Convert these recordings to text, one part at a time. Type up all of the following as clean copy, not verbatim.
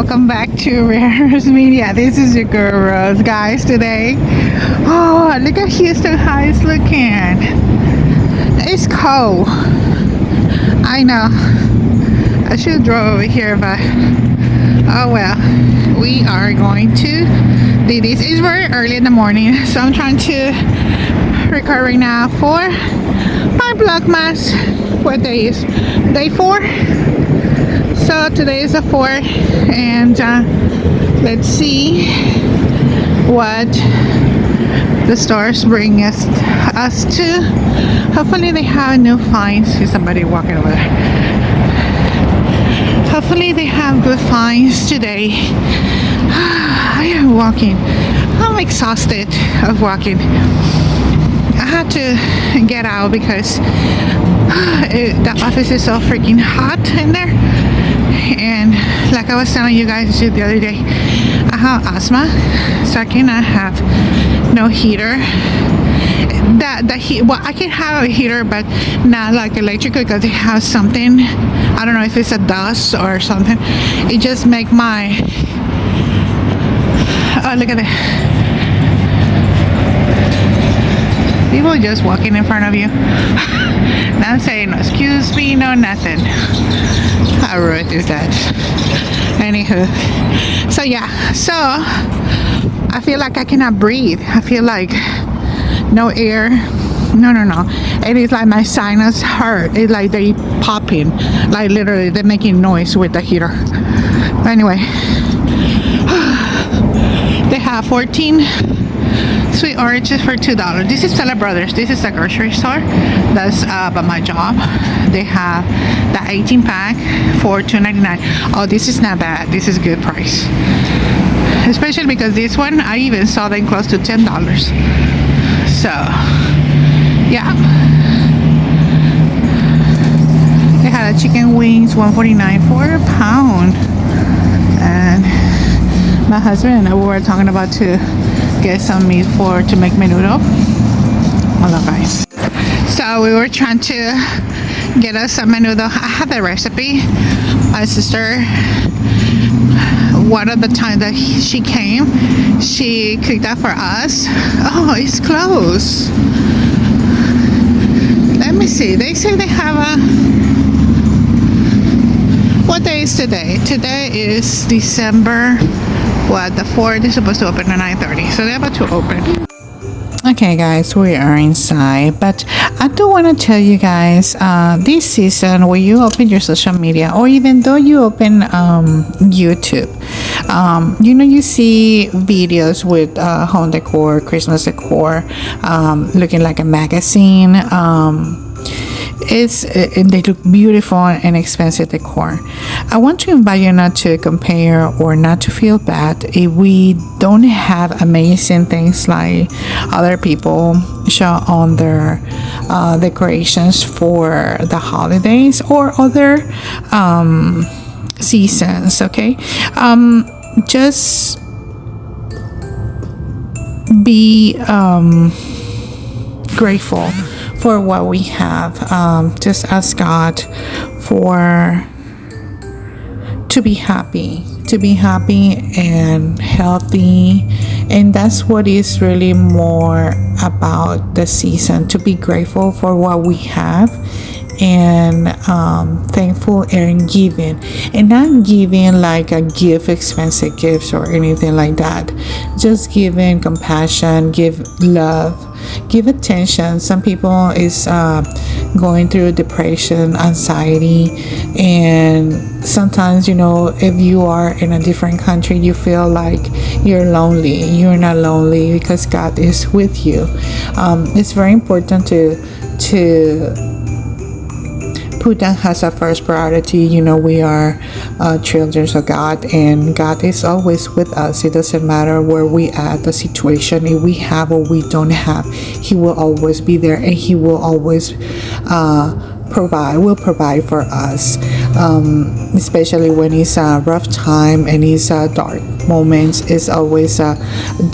welcome back to Rose Media. This is your girl Rose, guys. Today, oh, look at Houston how it's looking. It's cold. I know. I should drove over here, but oh well. We are going to do this. It's very early in the morning, so I'm trying to record right now for my Vlogmas. What day is? Day 4. So today is the 4th, and let's see what the stores bring us to. Hopefully they have new finds. See somebody walking over there. Hopefully they have good finds today. I am walking. I'm exhausted of walking. I had to get out because the office is so freaking hot in there. And like I was telling you guys the other day, I have asthma, so I cannot have no heater. Well, I can have a heater, but not like electrical, because it has something. I don't know if it's a dust or something. It just make my. Oh, look at that! People just walking in front of you. Not saying excuse me, no nothing. How rude is that? Anywho, so yeah, so I feel like I cannot breathe. I feel like no air. No. It is like my sinus hurt. It's like they popping, like literally they're making noise with the heater. But anyway, they have 14 sweet oranges for $2. This is Stella Brothers. This is a grocery store that's by my job. They have the 18 pack for $2.99. Oh, this is not bad. This is good price, especially because this one I even saw them close to $10. So yeah, they had a chicken wings $1.49 for a pound, and my husband and I were talking about to get some meat to make menudo. Hold on, guys. So we were trying to get us some menudo. I have the recipe. My sister, one of the times that she came, she cooked that for us. Oh, it's closed. Let me see. They say they have a. What day is today? Today is December. What, the 4th is supposed to open at 9:30, so they're about to open. Okay, guys, we are inside, but I do want to tell you guys, this season, when you open your social media, or even though you open YouTube, you see videos with home decor, Christmas decor, looking like a magazine. They look beautiful and expensive decor. I want to invite you not to compare or not to feel bad if we don't have amazing things like other people show on their decorations for the holidays or other seasons. Okay, just be grateful for what we have. Just ask God to be happy and healthy, and that's what is really more about the season, to be grateful for what we have, and thankful and giving, and not giving like a gift, expensive gifts or anything like that. Just giving compassion, give love, give attention. Some people is going through depression, anxiety, and sometimes, if you are in a different country, you feel like you're lonely. You're not lonely because God is with you. It's very important to put that as a first priority. We are children of God, and God is always with us. It doesn't matter where we at, the situation, if we have or we don't have, He will always be there, and He will always will provide for us, especially when it's a rough time and it's dark moments. It's always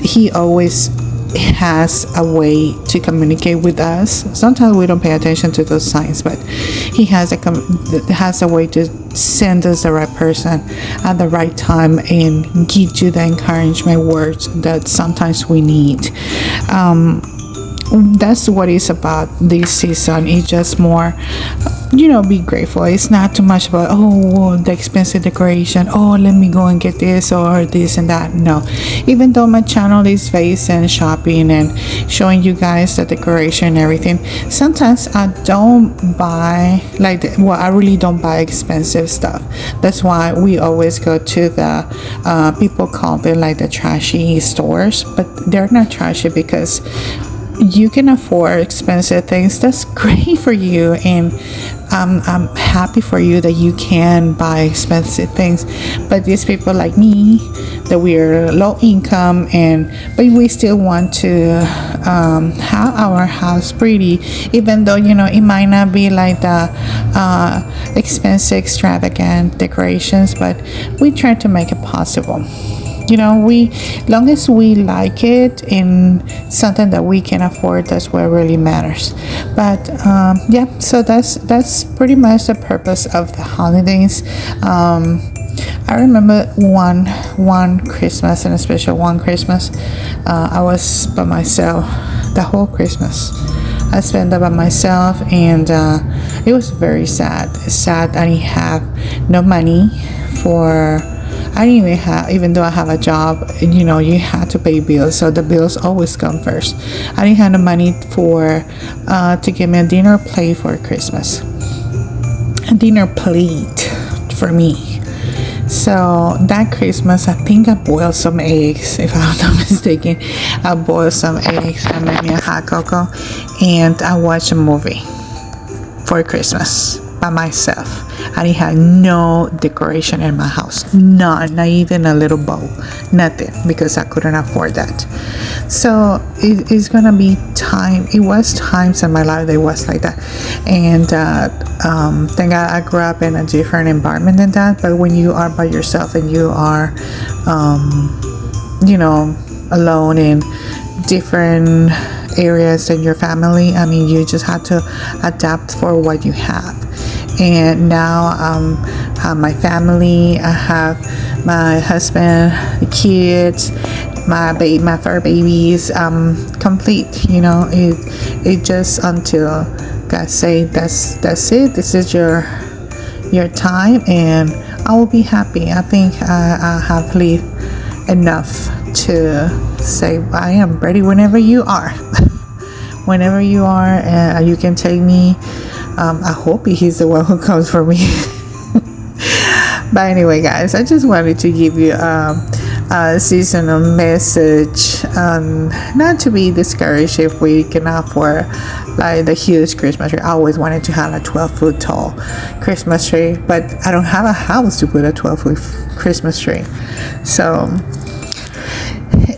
He always has a way to communicate with us. Sometimes we don't pay attention to those signs, but he has a way to send us the right person at the right time and give you the encouragement words that sometimes we need. That's what it's about this season. It's just more, be grateful. It's not too much about, oh, the expensive decoration, oh, let me go and get this or this and that. No, even though my channel is based on shopping and showing you guys the decoration and everything, sometimes I don't buy I really don't buy expensive stuff. That's why we always go to the people call them like the trashy stores, but they're not trashy because you can afford expensive things. That's great for you, and I'm happy for you that you can buy expensive things. But these people like me, that we're low income, but we still want to have our house pretty, even though it might not be like the expensive extravagant decorations, but we try to make it possible. Long as we like it and something that we can afford, that's what really matters. But so that's pretty much the purpose of the holidays. I remember one Christmas, and especially one Christmas, I was by myself the whole Christmas. I spent it by myself, and it was very sad. I didn't have no money for. I didn't even have, even though I have a job, you had to pay bills, so the bills always come first. I didn't have the money to give me a dinner plate for Christmas. A dinner plate for me. So that Christmas, I think I boiled some eggs, if I'm not mistaken. I boiled some eggs, I made me a hot cocoa, and I watched a movie for Christmas by myself. I didn't have no decoration in my house, not even a little bowl, nothing, because I couldn't afford that. So it's gonna be time. It was times in my life that it was like that, and thank God I grew up in a different environment than that. But when you are by yourself and you are alone in different areas in your family, you just have to adapt for what you have. And now I have my family, I have my husband, the kids, my fur babies, complete. It just until God say that's it, this is your time, and I will be happy. I think I have lived enough to say I am ready whenever you are. Whenever you are, you can take me. I hope he's the one who comes for me. But anyway, guys, I just wanted to give you a seasonal message. Not to be discouraged if we cannot afford like the huge Christmas tree. I always wanted to have a 12-foot tall Christmas tree, but I don't have a house to put a 12-foot Christmas tree. So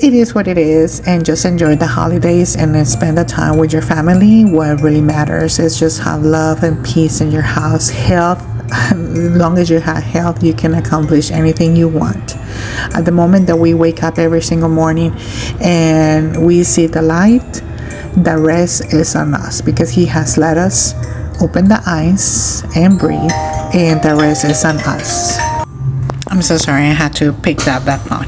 it is what it is, and just enjoy the holidays and then spend the time with your family. What really matters is just have love and peace in your house, health. As long as you have health, you can accomplish anything you want. At the moment that we wake up every single morning and we see the light, the rest is on us, because he has let us open the eyes and breathe, and the rest is on us. I'm so sorry, I had to pick up that phone.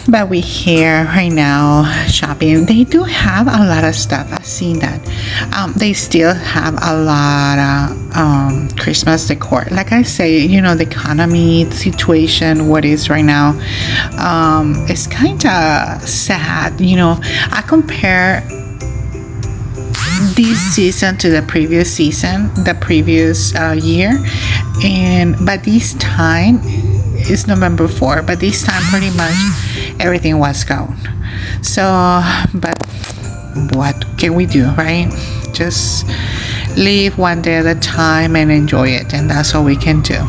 But we're here right now shopping. They do have a lot of stuff. I've seen that. They still have a lot of Christmas decor. Like I say, the economy, the situation, what is right now, it's kind of sad. I compare this season to the previous season, the previous year, but this time it's November 4, but this time pretty much everything was gone. So, but what can we do, right? Just live one day at a time and enjoy it, and that's all we can do.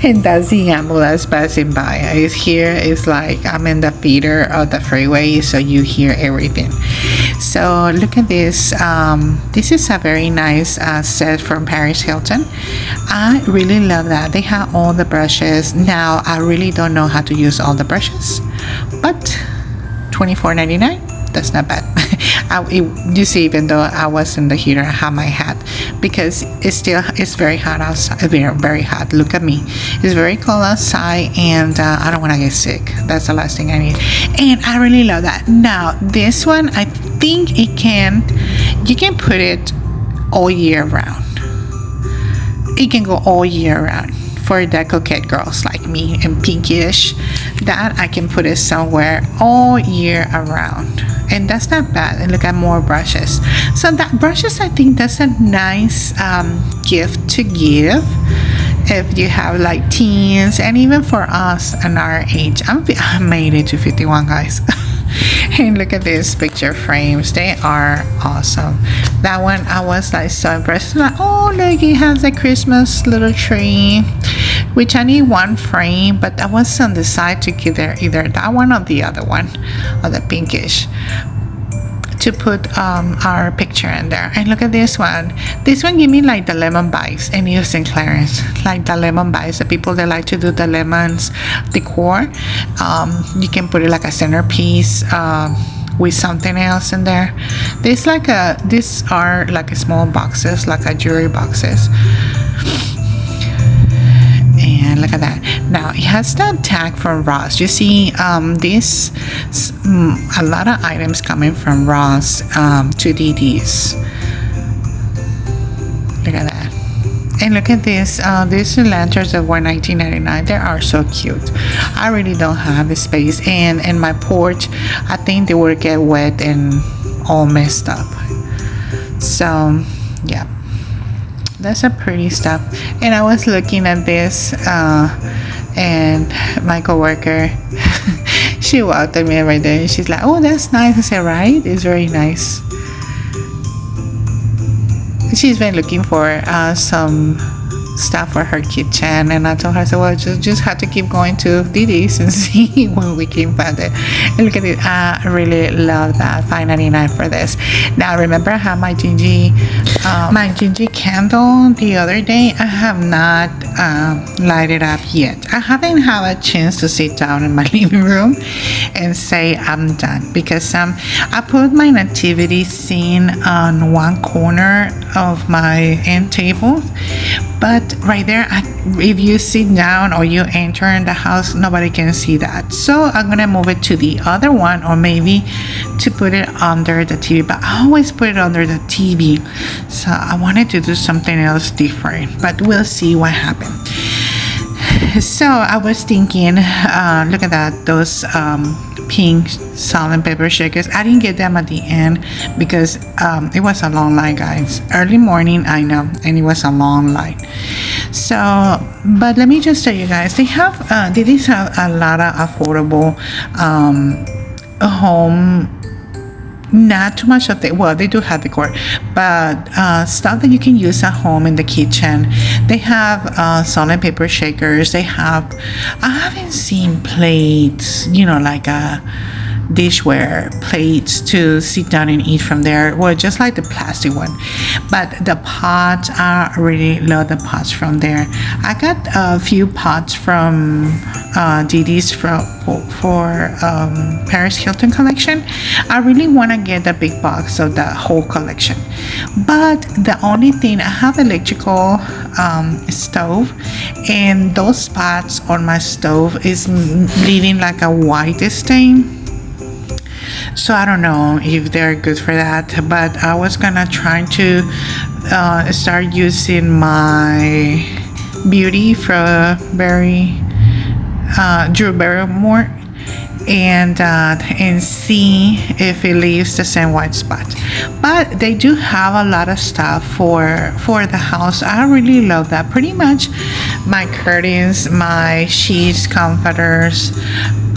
And that's the ambulance passing by. It's here. It's like I'm in the feeder of the freeway, so you hear everything. So look at this. This is a very nice set from Paris Hilton. I really love that. They have all the brushes. Now I really don't know how to use all the brushes, but $24.99. That's not bad. You see, even though I was in the heater, I have my hat because it's very hot outside. Very, very hot. Look at me. It's very cold outside, and I don't want to get sick. That's the last thing I need. And I really love that. Now, this one, I think you can put it all year round. It can go all year round. For the coquette girls like me and pinkish, that I can put it somewhere all year around, and that's not bad. And look at more brushes. So that brushes, I think that's a nice gift to give if you have like teens, and even for us in our age. I made it to 51, guys. And look at these picture frames. They are awesome. That one I was like so impressed. Like, oh look, it has a Christmas little tree, which I need one frame, but I was on the side to get either that one or the other one, or the pinkish, to put our picture in there. And look at this one. This one give me like the lemon bites, and used in Clarence, like the lemon bites. The people that like to do the lemons decor, you can put it like a centerpiece with something else in there. These are like small boxes, like a jewelry boxes. And look at that. Now it has that tag from Ross. You see this a lot of items coming from Ross to DD's. Look at that. And look at this. These lanterns that were $19.99. They are so cute. I really don't have the space, and in my porch I think they will get wet and all messed up. So yeah, that's a pretty stuff. And I was looking at this and my coworker she walked at me right there and she's like, oh, that's nice. I said, right, it's very nice. She's been looking for some stuff for her kitchen, and I told her, I said, well, just have to keep going to DD's and see when we can find it. And look at it. I really love that. $5.99 for this. Now remember, I have my Gingy candle the other day. I have not lighted up yet. I haven't had a chance to sit down in my living room and say I'm done, because I put my nativity scene on one corner of my end table, but right there, if you sit down or you enter in the house, nobody can see that. So I'm gonna move it to the other one, or maybe to put it under the TV, but I always put it under the TV. So I wanted to do something else different, but we'll see what happens. So I was thinking, look at that, those pink salt and pepper shakers. I didn't get them at the end because it was a long line, guys. Early morning, I know, and it was a long line. So, but let me just tell you guys, they have a lot of affordable home. Not too much of the, well, they do have decor, but stuff that you can use at home in the kitchen. They have salt and pepper shakers. They have, I haven't seen plates, you know, like dishware plates to sit down and eat from there. Well, just like the plastic one, but the pots, I really love the pots from there. I got a few pots from DD's for Paris Hilton collection. I really want to get the big box of the whole collection, but the only thing, I have electrical stove, and those spots on my stove is leaving like a white stain. So I don't know if they're good for that, but I was gonna try to start using my Beauty from Drew Barrymore, and see if it leaves the same white spot. But they do have a lot of stuff for the house. I really love that. Pretty much my curtains, my sheets, comforters,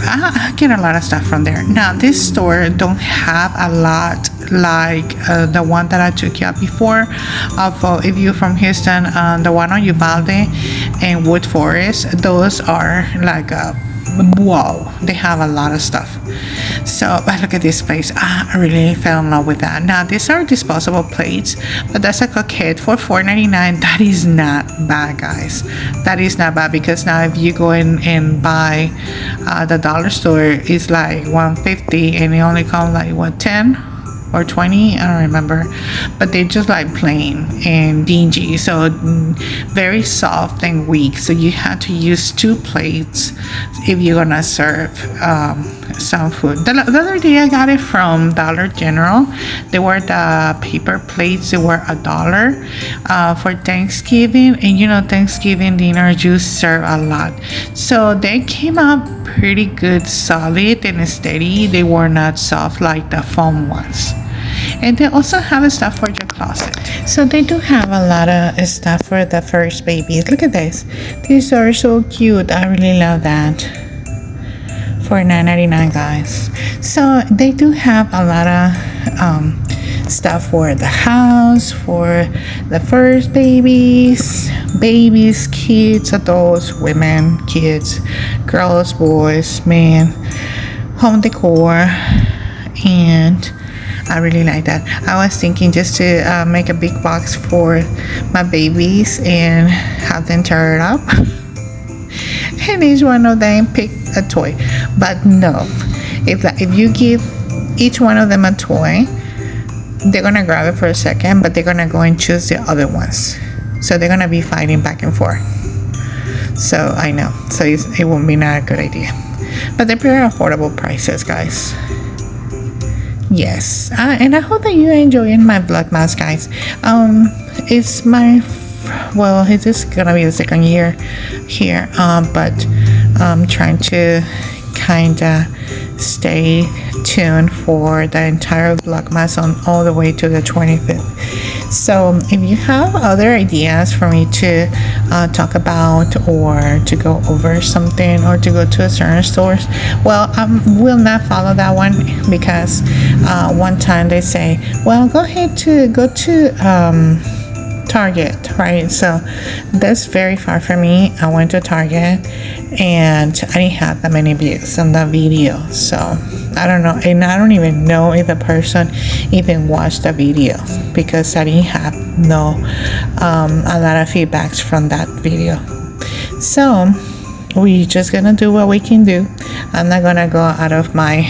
I get a lot of stuff from there. Now this store don't have a lot like the one that I took you up before. If you're from Houston, the one on Uvalde and Wood Forest, those are like whoa, they have a lot of stuff. So, but look at this place. I really fell in love with that. Now, these are disposable plates, but that's a coquette for $4.99. That is not bad, guys. That is not bad, because now if you go in and buy the dollar store, it's like $1.50, and it only comes like what, 10 or 20, I don't remember, but they're just like plain and dingy, so very soft and weak. So you have to use 2 plates if you're gonna serve some food. The other day I got it from Dollar General. They were the paper plates. They were $1 for Thanksgiving, and you know, Thanksgiving dinner you serve a lot, so they came out pretty good, solid and steady. They were not soft like the foam ones. And they also have stuff for your closet. So they do have a lot of stuff for the first babies. Look at this. These are so cute. I really love that. For $9.99, guys. So they do have a lot of stuff for the house, for the first babies, kids, adults, women, kids, girls, boys, men, home decor, and I really like that. I was thinking just to make a big box for my babies and have them tear it up and each one of them pick a toy. But no, if you give each one of them a toy, they're gonna grab it for a second, but they're gonna go and choose the other ones, so they're gonna be fighting back and forth. So I know, so it won't be not a good idea, but they're pretty affordable prices, guys. Yes, and I hope that you're enjoying my Vlogmas, guys. It's my, well, it is gonna be the second year here, but I'm trying to kind of stay tuned for the entire Vlogmas on all the way to the 25th. So if you have other ideas for me to talk about, or to go over something, or to go to a certain stores, well, I will not follow that one, because one time they say, well, go to Target, right? So that's very far from me. I went to Target and I didn't have that many views on that video, so I don't know, and I don't even know if the person even watched the video, because I didn't have a lot of feedbacks from that video. So we just gonna do what we can do. I'm not gonna go out of my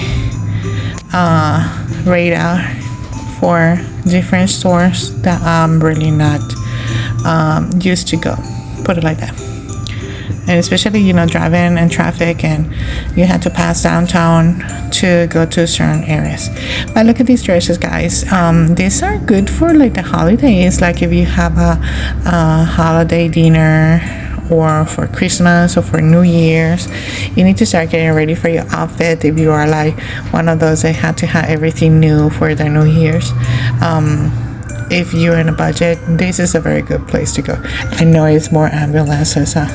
radar for different stores that I'm really not used to go, put it like that. And especially, you know, driving in traffic, and you had to pass downtown to go to certain areas. But look at these dresses, guys. These are good for like the holidays, like if you have a holiday dinner, or for Christmas, or for New Year's. You need to start getting ready for your outfit if you are like one of those that had to have everything new for the New Year's. If you're in a budget, this is a very good place to go. I know it's more ambulances, huh?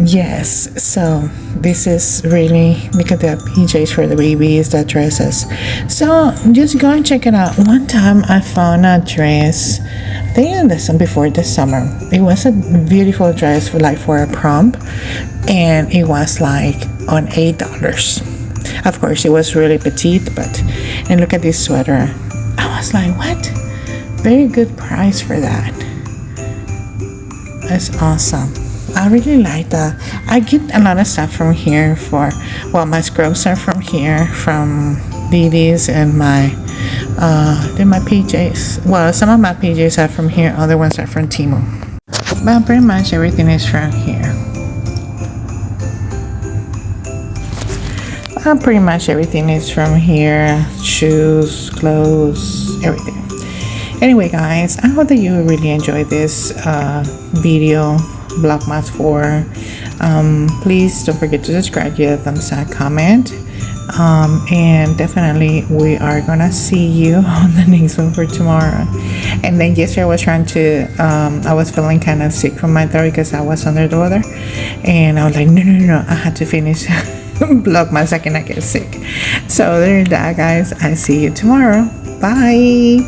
Yes, so this is really, look at the PJs for the babies, the dresses. So just go and check it out. One time I found a dress, I think this one before the summer. It was a beautiful dress for a prom, and it was like on $8. Of course, it was really petite, but, and look at this sweater. I was like, what? Very good price for that. That's awesome. I really like that. I get a lot of stuff from here well, my scrubs are from here, from Didi's, and they're my PJs. Well, some of my PJs are from here, other ones are from Temu. But pretty much everything is from here. Pretty much everything is from here. Shoes, clothes, everything. Anyway, guys, I hope that you really enjoyed this video, Vlogmas 4. Please don't forget to subscribe, give a thumbs up, comment, and definitely we are gonna see you on the next one for tomorrow. And then yesterday I was trying to I was feeling kind of sick from my throat because I was under the weather, and I was like, no, I had to finish Vlogmas, I cannot get sick. So there's that, guys. I see you tomorrow. Bye.